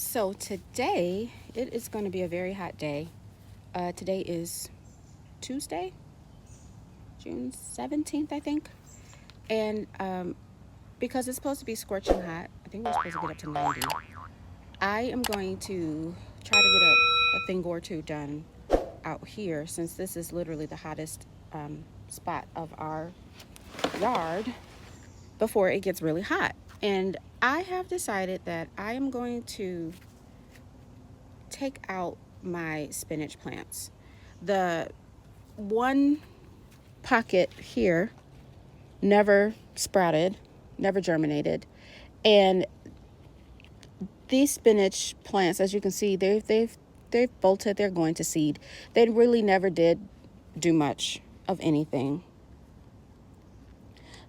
So today it is going to be a very hot day. Today is Tuesday, June 17th, I think. And because it's supposed to be scorching hot, I think we're supposed to get up to 90. I am going to try to get a thing or two done out here since this is literally the hottest spot of our yard before it gets really hot. And I have decided that I am going to take out my spinach plants. The one pocket here never sprouted, never germinated, and these spinach plants, as you can see, they've bolted. They're going to seed. They really never did do much of anything.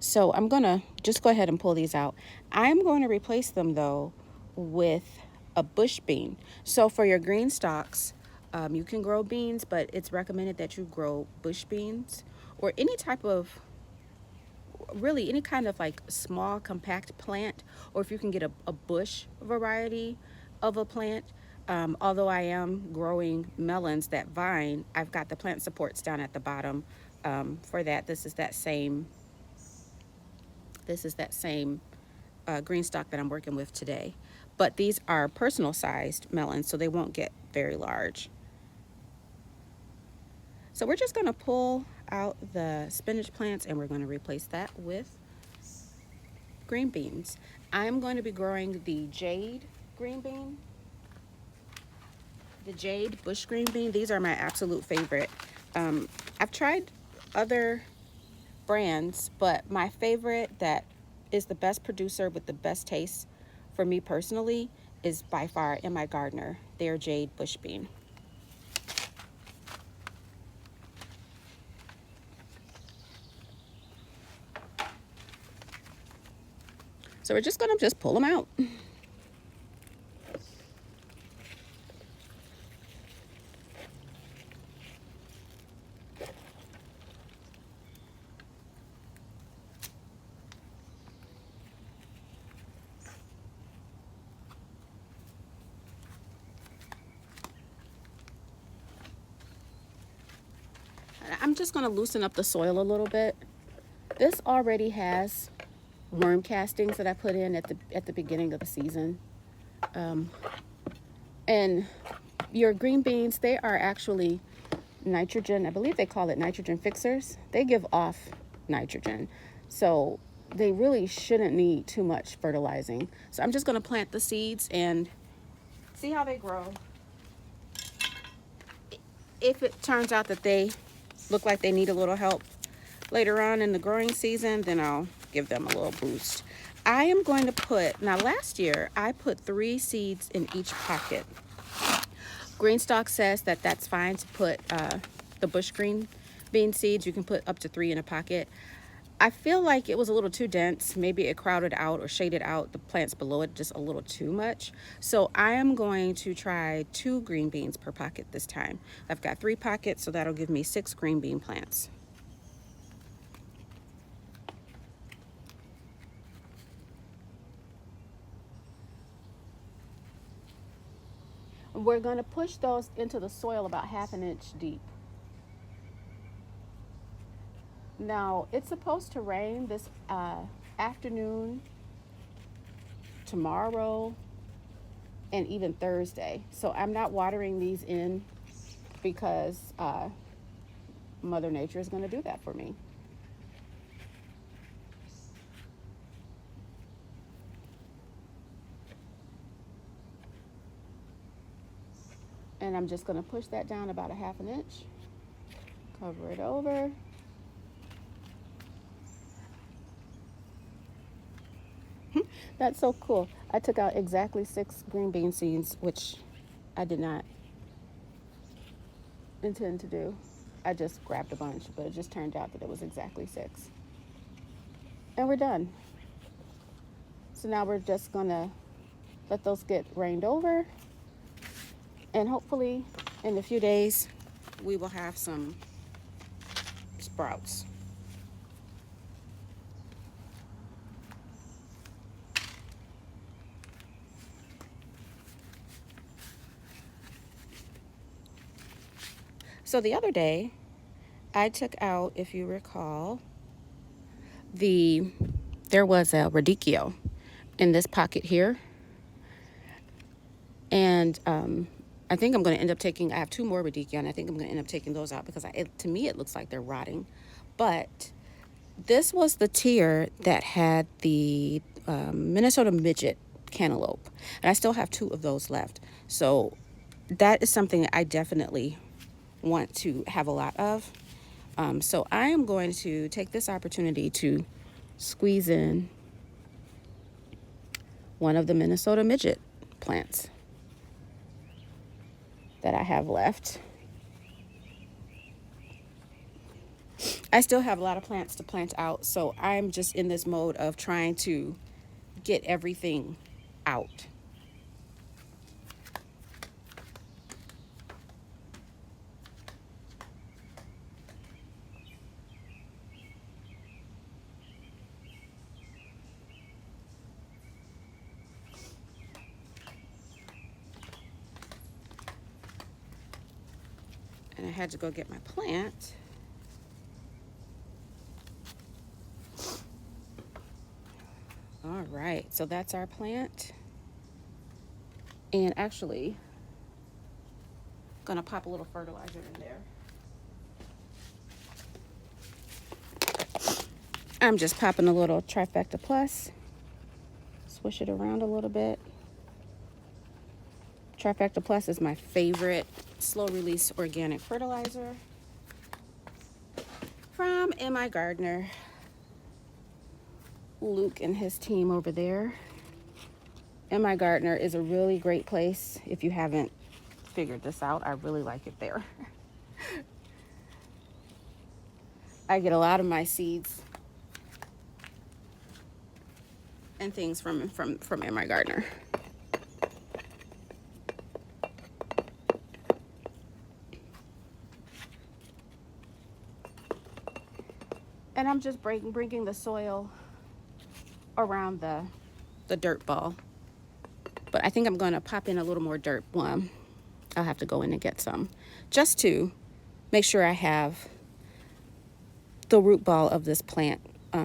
So I'm gonna just go ahead and pull these out. I'm going to replace them though with a bush bean. So for your green stalks, you can grow beans, but it's recommended that you grow bush beans or any type of really any kind of like small compact plant, or if you can get a bush variety of a plant. Although I am growing melons, that vine, I've got the plant supports down at the bottom for that. This is that same green stock that I'm working with today. But these are personal sized melons, so they won't get very large. So we're just going to pull out the spinach plants and we're going to replace that with green beans. I'm going to be growing the Jade green bean, the Jade bush green bean. These are my absolute favorite. I've tried other brands, but my favorite that is the best producer with the best taste for me personally is by far in my gardener. Their Jade bush bean. So we're just gonna just pull them out. I'm just gonna loosen up the soil a little bit. This already has worm castings that I put in at the beginning of the season. And your green beans, they are actually nitrogen. I believe they call it nitrogen fixers. They give off nitrogen. So they really shouldn't need too much fertilizing. So I'm just going to plant the seeds and see how they grow. If it turns out that they look like they need a little help later on in the growing season, then I'll give them a little boost. I am going to put, now last year I put 3 seeds in each pocket. GreenStalk says that that's fine to put the bush green bean seeds. You can put up to 3 in a pocket. I feel like it was a little too dense. Maybe it crowded out or shaded out the plants below it just a little too much. So I am going to try 2 green beans per pocket this time. I've got 3 pockets, so that'll give me 6 green bean plants. We're going to push those into the soil about 1/2 inch deep. Now, it's supposed to rain this afternoon, tomorrow, and even Thursday. So I'm not watering these in because Mother Nature is going to do that for me. And I'm just going to push that down about 1/2 inch, cover it over. That's so cool. I took out exactly 6 green bean seeds, which I did not intend to do. I just grabbed a bunch, but it just turned out that it was exactly 6. And we're done. So now we're just gonna let those get rained over, and hopefully in a few days we will have some sprouts. So the other day, I took out, if you recall, there was a radicchio in this pocket here. And I think I'm going to end up taking, I have 2 more radicchio, and I think I'm going to end up taking those out because to me it looks like they're rotting. But this was the tier that had the Minnesota midget cantaloupe, and I still have 2 of those left. So that is something I definitely want to have a lot of. So I am going to take this opportunity to squeeze in one of the Minnesota midget plants that I have left. I still have a lot of plants to plant out, so I'm just in this mode of trying to get everything out. And I had to go get my plant. All right, so that's our plant. And actually, gonna pop a little fertilizer in there. I'm just popping a little Trifecta Plus. Swish it around a little bit. Trifecta Plus is my favorite slow release organic fertilizer from M.I. Gardner. Luke and his team over there. M.I. Gardner is a really great place if you haven't figured this out. I really like it there. I get a lot of my seeds and things from M.I. Gardner. And I'm just bringing the soil around the dirt ball. But I think I'm going to pop in a little more dirt. I'll have to go in and get some just to make sure I have the root ball of this plant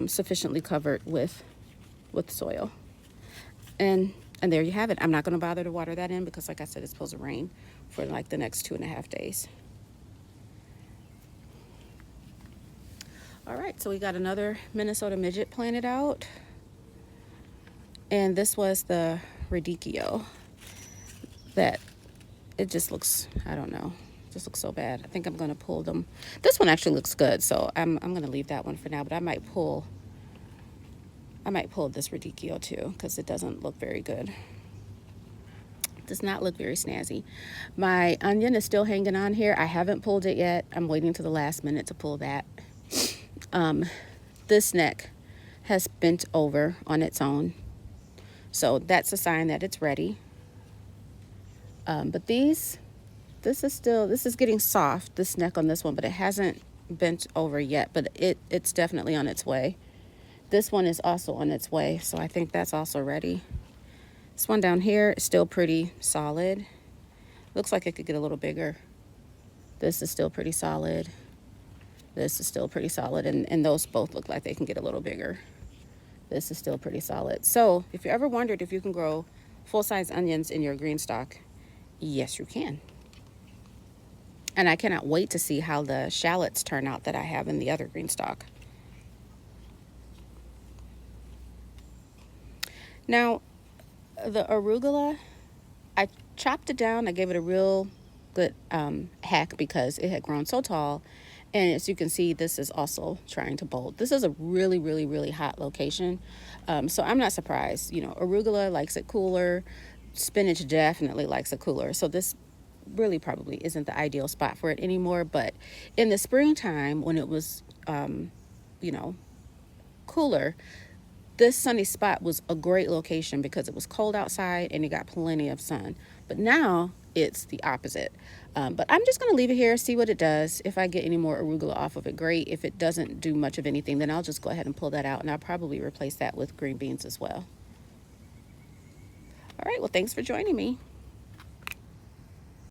sufficiently covered with soil. And there you have it. I'm not going to bother to water that in because, like I said, it's supposed to rain for like the next 2.5 days. All right, so we got another Minnesota midget planted out. And this was the radicchio that it just looks, I don't know, just looks so bad. I think I'm going to pull them. This one actually looks good, so I'm going to leave that one for now, but I might pull this radicchio too because it doesn't look very good. It does not look very snazzy. My onion is still hanging on here. I haven't pulled it yet. I'm waiting to the last minute to pull that. This neck has bent over on its own, so that's a sign that it's ready. But this is getting soft, this neck on this one, but it hasn't bent over yet, but it's definitely on its way. This one is also on its way, so I think that's also ready. This one down here is still pretty solid. Looks like it could get a little bigger. This is still pretty solid. This is still pretty solid, and those both look like they can get a little bigger. This is still pretty solid. So if you ever wondered if you can grow full-size onions in your GreenStalk, yes, you can. And I cannot wait to see how the shallots turn out that I have in the other GreenStalk. Now, the arugula, I chopped it down. I gave it a real good hack because it had grown so tall. And as you can see, this is also trying to bolt. This is a really, really, really hot location. So I'm not surprised. You know, arugula likes it cooler. Spinach definitely likes it cooler. So this really probably isn't the ideal spot for it anymore. But in the springtime, when it was, cooler, this sunny spot was a great location because it was cold outside and it got plenty of sun. But now it's the opposite. But I'm just going to leave it here, see what it does. If I get any more arugula off of it, great. If it doesn't do much of anything, then I'll just go ahead and pull that out, and I'll probably replace that with green beans as well. All right, well, thanks for joining me.